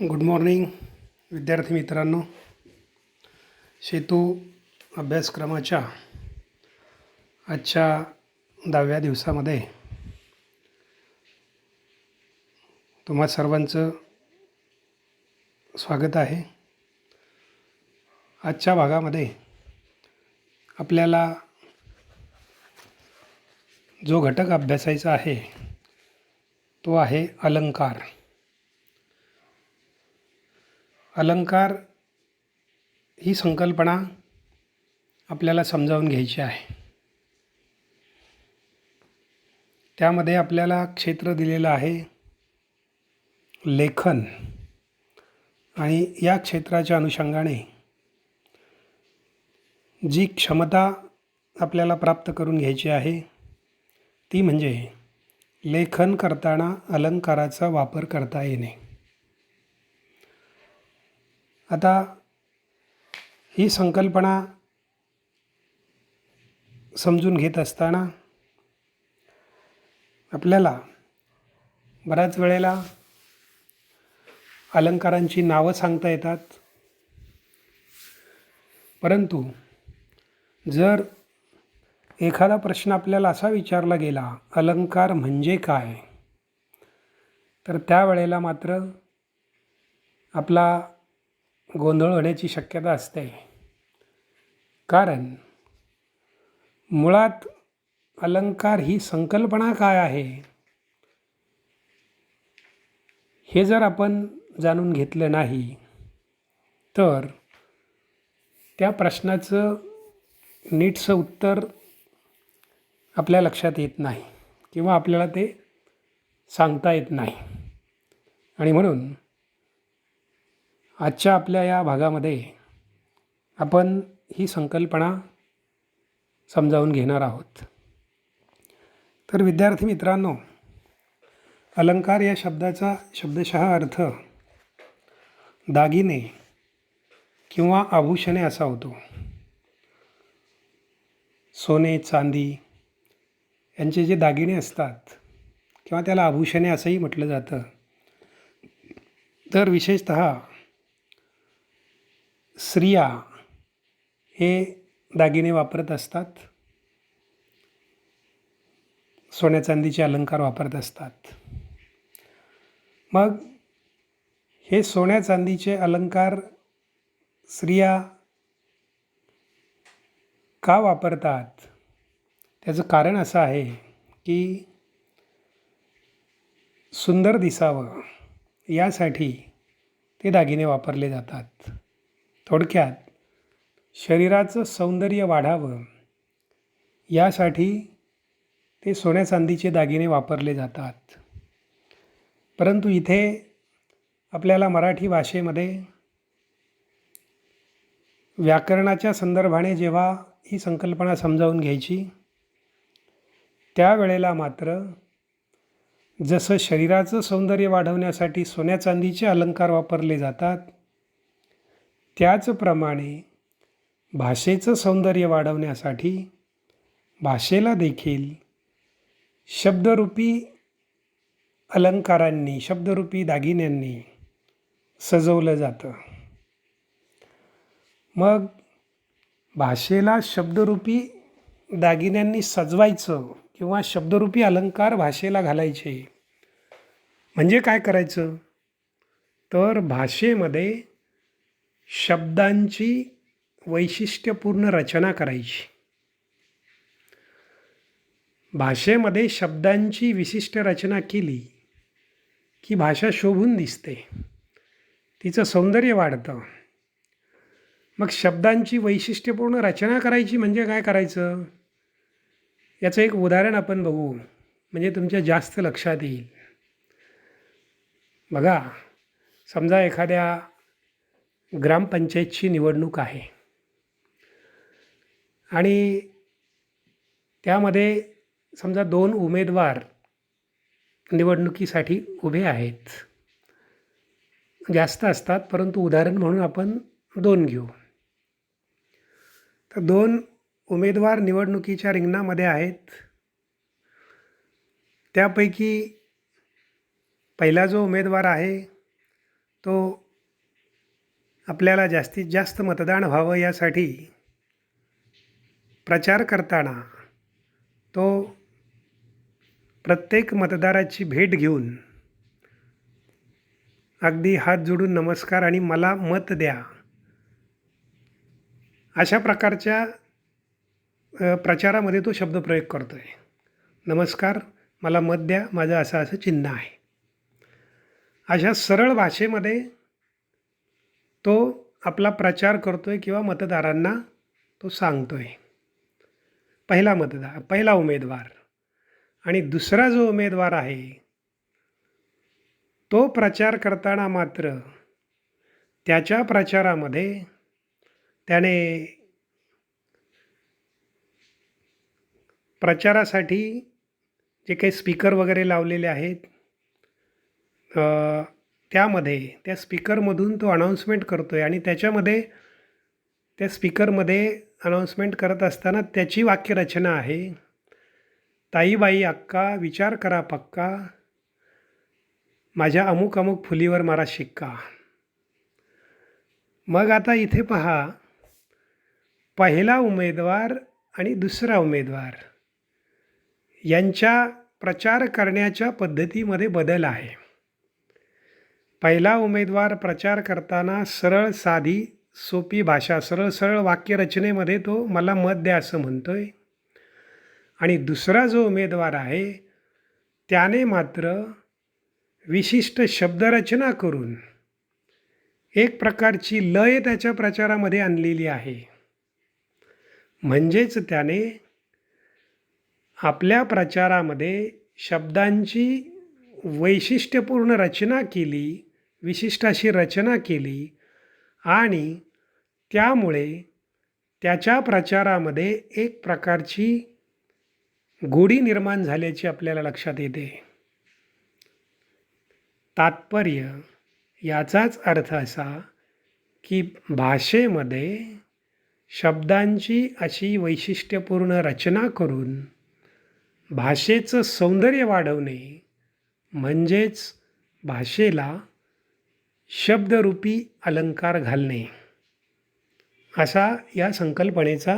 Good morning विद्यार्थी मित्रांनो. सेतू अभ्यासक्रमाच्या आजच्या 10व्या दिवसामध्ये तुम्हा सर्वांचं स्वागत आहे. आजच्या भागामध्ये आपल्याला जो घटक अभ्यासायचा आहे तो आहे अलंकार. अलंकार ही संकल्पना आपल्याला समजावून घ्यायची आहे. त्यामध्ये आपल्याला क्षेत्र दिलेलं आहे लेखन, आणि या क्षेत्राच्या अनुषंगाने जी क्षमता आपल्याला प्राप्त करून घ्यायची आहे ती म्हणजे लेखन करताना अलंकाराचा वापर करता येणे. आता ही संकल्पना समजून घेत असताना आपल्याला बऱ्याच वेळेला अलंकारांची नावं सांगता येतात, परंतु जर एखादा प्रश्न आपल्याला असा विचारला गेला अलंकार म्हणजे काय, तर त्यावेळेला मात्र आपला गोंधळ होण्याची शक्यता असते. कारण मुळात अलंकार ही संकल्पना काय आहे हे जर आपण जाणून घेतलं नाही तर त्या प्रश्नाचं नीटसं उत्तर आपल्या लक्षात येत नाही किंवा आपल्याला ते सांगता येत नाही. आणि म्हणून आजच्या आपल्या या भागामध्ये आपण ही संकल्पना समजावून घेणार आहोत. तर विद्यार्थी मित्रांनो, अलंकार या शब्दाचा शब्दशः अर्थ दागिने किंवा आभूषणे असा होतो. सोने चांदी यांचे जे दागिने असतात किंवा त्याला आभूषणे असंही म्हटलं जातं, तर विशेषतः स्त्रिया हे दागिने वापरत असतात, सोन्या चांदीचे अलंकार वापरत असतात. मग हे सोन्या चांदीचे अलंकार स्त्रिया का वापरतात त्याचं कारण असं आहे की सुंदर दिसावं यासाठी ते दागिने वापरले जातात. थोडक्यात शरीराचं सौंदर्य वाढावं यासाठी ते सोन्या चांदीचे दागिने वापरले जातात. परंतु इथे आपल्याला मराठी भाषेमध्ये व्याकरणाच्या संदर्भाने जेव्हा ही संकल्पना समजावून घ्यायची त्यावेळेला मात्र जसं शरीराचं सौंदर्य वाढवण्यासाठी सोन्या चांदीचे अलंकार वापरले जातात, त्याचप्रमाणे भाषेचं सौंदर्य वाढवण्यासाठी भाषेला देखील शब्दरूपी अलंकारांनी, शब्दरूपी दागिन्यांनी सजवलं जातं. मग भाषेला शब्दरूपी दागिन्यांनी सजवायचं किंवा शब्दरूपी अलंकार भाषेला घालायचे म्हणजे काय करायचं, तर भाषेमध्ये शब्दांची वैशिष्ट्यपूर्ण रचना करायची. भाषेमध्ये शब्दांची विशिष्ट रचना केली की भाषा शोभून दिसते, तिचं सौंदर्य वाढतं. मग शब्दांची वैशिष्ट्यपूर्ण रचना करायची म्हणजे काय करायचं, याचं एक उदाहरण आपण बघू म्हणजे तुमच्या जास्त लक्षात येईल. बघा, समजा एखाद्या ग्रामपंचायतची निवडणूक आहे आणि त्यामध्ये समजा 2 उमेदवार निवडणुकीसाठी उभे आहेत. जास्त असतात परंतु उदाहरण म्हणून आपण 2 घेऊ. तर 2 उमेदवार निवडणुकीच्या रिंगणामध्ये आहेत. त्यापैकी पहिला जो उमेदवार आहे तो आपल्याला जास्तीत जास्त मतदान व्हावं यासाठी प्रचार करताना तो प्रत्येक मतदाराची भेट घेऊन अगदी हात जोडून नमस्कार आणि मला मत द्या अशा प्रकारच्या प्रचारामध्ये तो शब्दप्रयोग करतो आहे. नमस्कार, मला मत द्या, माझं असं असं चिन्ह आहे. अशा सरळ भाषेमध्ये तो आपला प्रचार करतो आहे किंवा मतदारांना तो सांगतो आहे. पहिला उमेदवार आणि दुसरा जो उमेदवार आहे तो प्रचार करताना मात्र त्याच्या प्रचारामध्ये त्याने प्रचारासाठी जे काही स्पीकर वगैरे लावलेले आहेत त्यामध्ये त्या स्पीकरमधून तो अनाऊन्समेंट करतो आहे आणि त्याच्यामध्ये त्या स्पीकरमध्ये अनाऊन्समेंट करत असताना त्याची वाक्यरचना आहे, ताईबाई अक्का विचार करा पक्का, माझ्या अमुक अमुक फुलीवर मारा शिक्का. मग आता इथे पहा, पहिला उमेदवार आणि दुसरा उमेदवार यांच्या प्रचार करण्याच्या पद्धतीमध्ये बदल आहे. पहिला उमेदवार प्रचार करताना सरळ साधी सोपी भाषा, सरळ वाक्यरचनेमध्ये तो मला मत द्या असं म्हणतो आहे. आणि दुसरा जो उमेदवार आहे त्याने मात्र विशिष्ट शब्दरचना करून एक प्रकारची लय त्याच्या प्रचारामध्ये आणलेली आहे. म्हणजेच त्याने आपल्या प्रचारामध्ये शब्दांची वैशिष्ट्यपूर्ण रचना केली, विशिष्ट अशी रचना केली आणि त्यामुळे त्याच्या प्रचारामध्ये एक प्रकारची गोडी निर्माण झाल्याची आपल्याला लक्षात येते. तात्पर्य याचाच अर्थ असा की भाषेमध्ये शब्दांची अशी वैशिष्ट्यपूर्ण रचना करून भाषेचं सौंदर्य वाढवणे म्हणजेच भाषेला शब्दरूपी अलंकार घालणे असा या संकल्पनेचा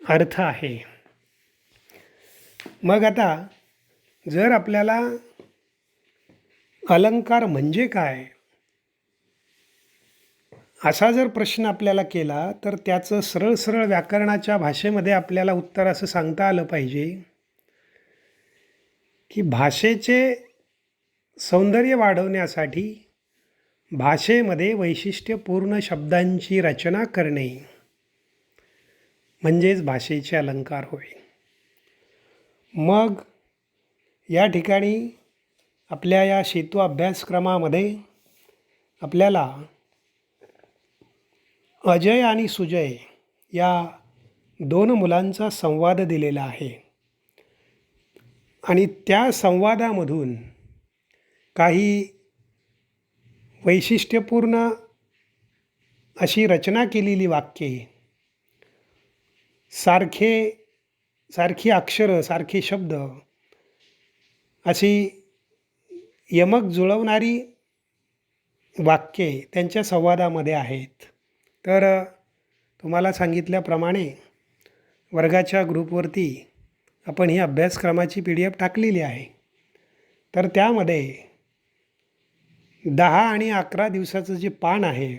अर्थ आहे. मग आता जर आपल्याला अलंकार म्हणजे काय असा जर प्रश्न आपल्याला केला तर त्याचं सरळ व्याकरणाच्या भाषेमध्ये आपल्याला उत्तर असं सांगता आलं पाहिजे की भाषेचे सौंदर्य वाढवण्यासाठी भाषेमध्ये वैशिष्ट्यपूर्ण शब्दांची रचना करणे म्हणजेच भाषेचे अलंकार होय. मग या ठिकाणी आपल्या या सेतू अभ्यासक्रमामध्ये आपल्याला अजय आणि सुजय या दोन मुलांचा संवाद दिलेला आहे आणि त्या संवादामधून काही वैशिष्ट्यपूर्ण अशी रचना केलेली वाक्ये, सारखी अक्षरं, सारखे शब्द, अशी यमक जुळवणारी वाक्ये त्यांच्या संवादामध्ये आहेत. तर तुम्हाला सांगितल्याप्रमाणे वर्गाच्या ग्रुपवरती आपण ही अभ्यासक्रमाची PDF टाकलेली आहे. तर त्यामध्ये 10 आणि 11 दिवसाचं जे पान आहे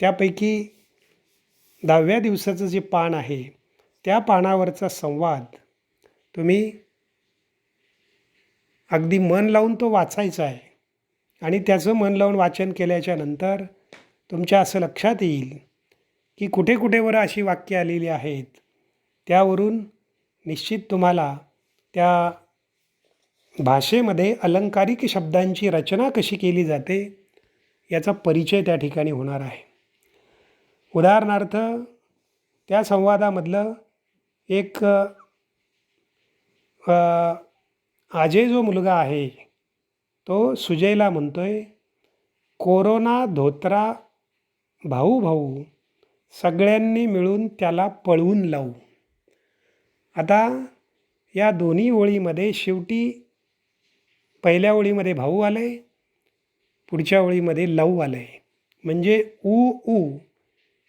त्यापैकी 10व्या दिवसाचं जे पान आहे त्या पानावरचा संवाद तुम्ही अगदी मन लावून तो वाचायचा आहे आणि त्याचं मन लावून वाचन केल्याच्या नंतर तुमच्या असं लक्षात येईल की कुठे वर अशी वाक्य आलेली आहेत. त्यावरून निश्चित तुम्हाला त्या भाषेमध्ये अलंकारिक शब्दांची रचना कशी केली जाते याचा परिचय त्या ठिकाणी होणार आहे. उदाहरणार्थ त्या संवादामधलं एक अजय जो मुलगा आहे तो सुजयला म्हणतोय, कोरोना धोत्रा भाऊ सगळ्यांनी मिळून त्याला पळवून लावू. आता या दोन्ही ओळीमध्ये शेवटी पहिल्या ओळीमध्ये भाऊ आले, पुढच्या ओळीमध्ये लव आलं आहे. म्हणजे उ ऊ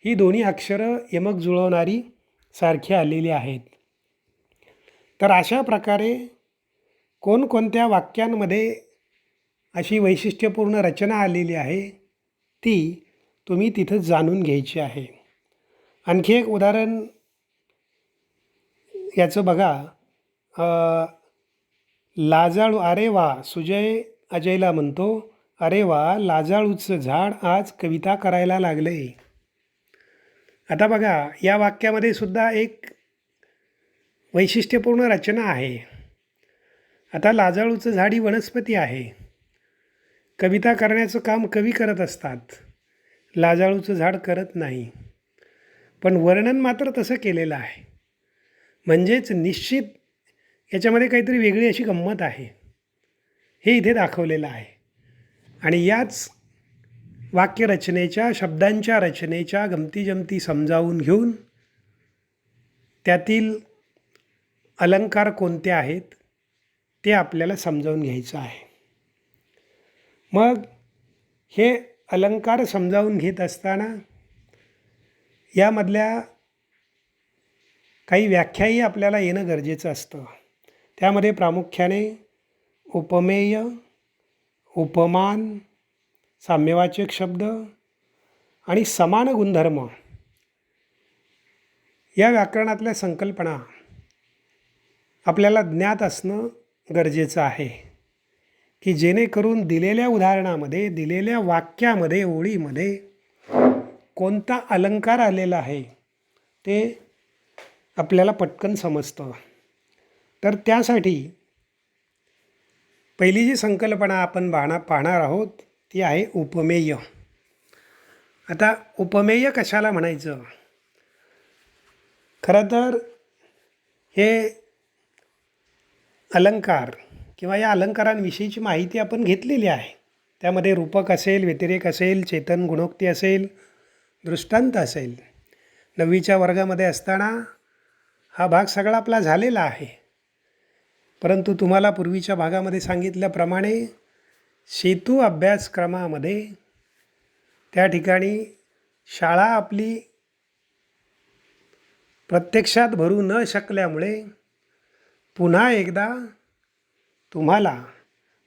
ही दोन्ही अक्षरं यमक जुळवणारी सारखी आलेली आहेत. तर अशा प्रकारे कोणकोणत्या वाक्यांमध्ये अशी वैशिष्ट्यपूर्ण रचना आलेली आहे ती तुम्ही तिथं जाणून घ्यायची आहे. आणखी एक उदाहरण याचं बघा. लाजाळू, अरे वा, सुजय अजयला म्हणतो, अरे वा, लाजाळूचं झाड आज कविता करायला लागले. आता बघा, या वाक्यामध्ये सुद्धा एक वैशिष्ट्यपूर्ण रचना आहे. आता लाजाळूचं झाड ही वनस्पती आहे. कविता करण्याचं काम कवी करत असतात, लाजाळूचं झाड करत नाही. पण वर्णन मात्र तसं केलेलं आहे. म्हणजेच निश्चित याच्यामध्ये काहीतरी वेगळी अशी गंमत आहे, हे इथे दाखवलेलं आहे. आणि याच वाक्यरचनेच्या, शब्दांच्या रचनेच्या गमतीजमती समजावून घेऊन त्यातील अलंकार कोणते आहेत ते आपल्याला समजावून घ्यायचं आहे. मग हे अलंकार समजावून घेत असताना यामधल्या काही व्याख्याही आपल्याला येणं गरजेचं असतं. त्यामध्ये प्रामुख्याने उपमेय, उपमान, साम्यवाचक शब्द आणि समान गुणधर्म या व्याकरणातल्या संकल्पना आपल्याला ज्ञात असणं गरजेचं आहे, की जेणेकरून दिलेल्या उदाहरणामध्ये, दिलेल्या वाक्यामध्ये, ओळीमध्ये कोणता अलंकार आलेला आहे ते आपल्याला पटकन समजतं. तर त्यासाठी पहिली जी संकल्पना आपण पाहणार आहोत ती आहे उपमेय. आता उपमेय कशाला म्हणायचं? खरं तर हे अलंकार किंवा या अलंकारांविषयीची माहिती आपण घेतलेली आहे. त्यामध्ये रूपक असेल, व्यतिरेक असेल, चेतन गुणोक्ती असेल, दृष्टांत असेल. 9वीच्या वर्गामध्ये असताना हा भाग सगळा आपला झालेला आहे. परंतु तुम्हाला पूर्वीच्या भागामध्ये सांगितल्याप्रमाणे सेतू अभ्यासक्रमामध्ये त्या ठिकाणी शाळा आपली प्रत्यक्षात भरू न शकल्यामुळे पुन्हा एकदा तुम्हाला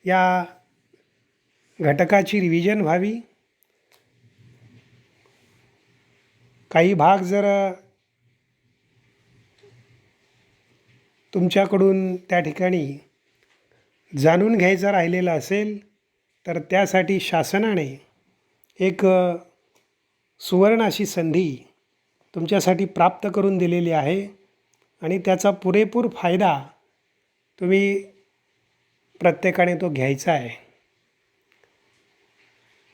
या घटकाची रिव्हिजन व्हावी. काही भाग जर तुमच्याकडून त्या ठिकाणी जाणून घ्यायचा राहिलेला असेल तर त्यासाठी शासनाने एक सुवर्ण अशी संधी तुमच्यासाठी प्राप्त करून दिलेली आहे आणि त्याचा पुरेपूर फायदा तुम्ही प्रत्येकाने तो घ्यायचा आहे.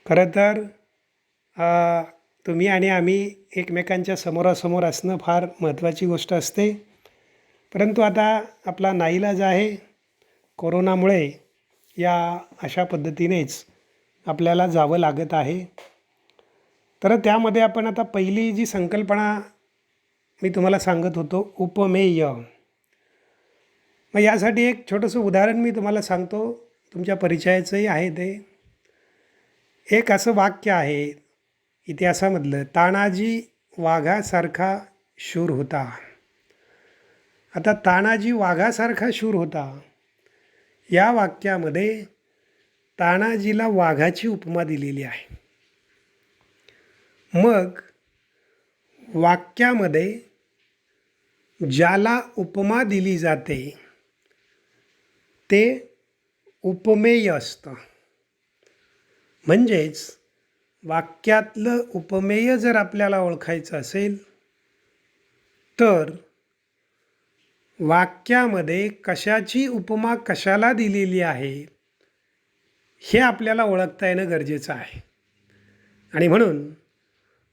खरं तर तुम्ही आणि आम्ही एकमेकांच्या समोरासमोर असणं फार महत्त्वाची गोष्ट असते. परंतु आता आपला नाईलाज आहे. कोरोनामुळे या अशा पद्धतीनेच आपल्याला जावं लागत आहे. तर त्यामध्ये आपण आता पहिली जी संकल्पना मी तुम्हाला सांगत होतो, उपमेय. मग यासाठी एक छोटंसं उदाहरण मी तुम्हाला सांगतो, तुमच्या परिचयाचंही आहे ते. एक असं वाक्य आहे इतिहासामधलं, तानाजी वाघासारखा शूर होता. आता तानाजी वाघासारखा शूर होता या वाक्यामध्ये तानाजीला वाघाची उपमा दिलेली आहे. मग वाक्यामध्ये ज्याला उपमा दिली जाते ते उपमेय असतं. म्हणजेच वाक्यातलं उपमेय जर आपल्याला ओळखायचं असेल तर वाक्यामध्ये कशाची उपमा कशाला दिलेली आहे हे आपल्याला ओळखता येणं गरजेचं आहे. आणि म्हणून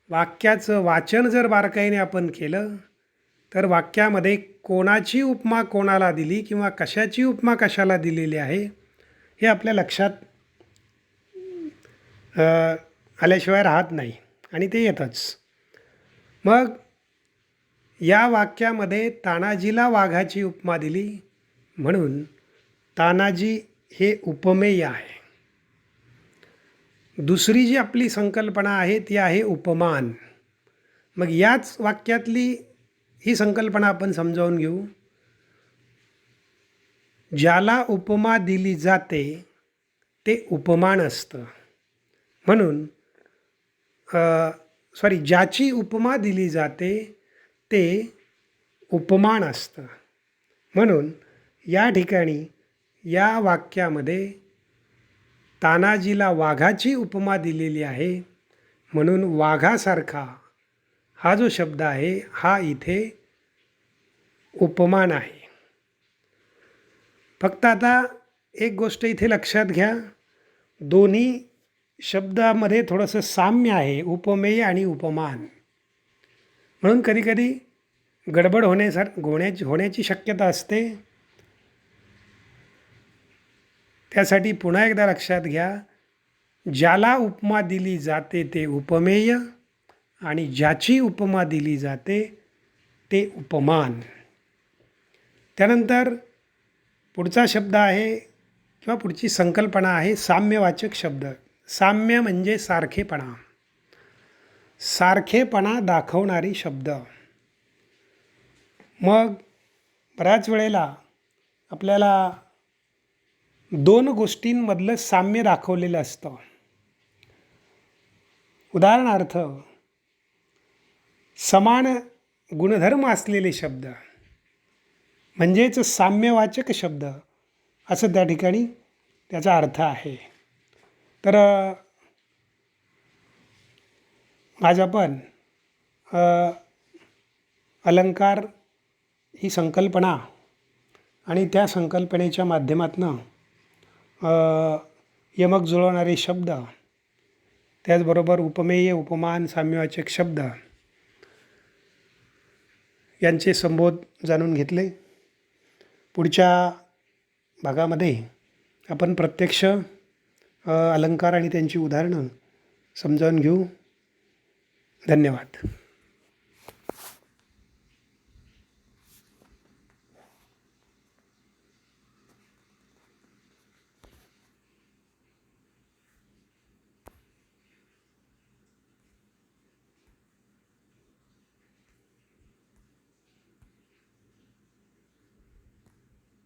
वाक्याचं वाचन जर बारकाईने आपण केलं तर वाक्यामध्ये कोणाची उपमा कोणाला दिली किंवा कशाची उपमा कशाला दिलेली आहे हे आपल्या लक्षात आल्याशिवाय राहत नाही आणि ते येतंच. मग या वाक्यामध्ये तानाजीला वाघाची उपमा दिली म्हणून तानाजी हे उपमेय आहे. दुसरी जी आपली संकल्पना आहे ती आहे उपमान. मग याच वाक्यातली ही संकल्पना आपण समजावून घेऊ. ज्याला उपमा दिली जाते ते उपमान असतं. म्हणून ज्याची उपमा दिली जाते ते उपमान असतं. म्हणून या ठिकाणी या वाक्यामध्ये तानाजीला वाघाची उपमा दिलेली आहे. म्हणून वाघासारखा हा जो शब्द आहे हा इथे उपमान आहे. फक्त आता एक गोष्ट इथे लक्षात घ्या, दोन्ही शब्दामध्ये थोडंसं साम्य आहे, उपमेय आणि उपमान. म्हणून कधीकधी गडबड होण्याची शक्यता असते. त्यासाठी पुन्हा एकदा लक्षात घ्या, ज्याला उपमा दिली जाते ते उपमेय आणि ज्याची उपमा दिली जाते ते उपमान. त्यानंतर पुढचा शब्द आहे किंवा पुढची संकल्पना आहे साम्यवाचक शब्द. साम्य म्हणजे सारखेपणा, सारखेपणा दाखवणारी शब्द. मग बऱ्याच वेळेला आपल्याला दोन गोष्टींमधलं साम्य दाखवलेलं असतं. उदाहरणार्थ समान गुणधर्म असलेले शब्द म्हणजेच साम्यवाचक शब्द असं त्या ठिकाणी त्याचा अर्थ आहे. तर आज आपण अलंकार ही संकल्पना आणि त्या संकल्पनेच्या माध्यमातून यमक जुळवणारे शब्द, त्याचबरोबर उपमेय, उपमान, साम्यवाचक शब्द यांचे संबोध जाणून घेतले. पुढच्या भागामध्ये आपण प्रत्यक्ष अलंकार आणि त्यांची उदाहरणं समजावून घेऊ. धन्यवाद.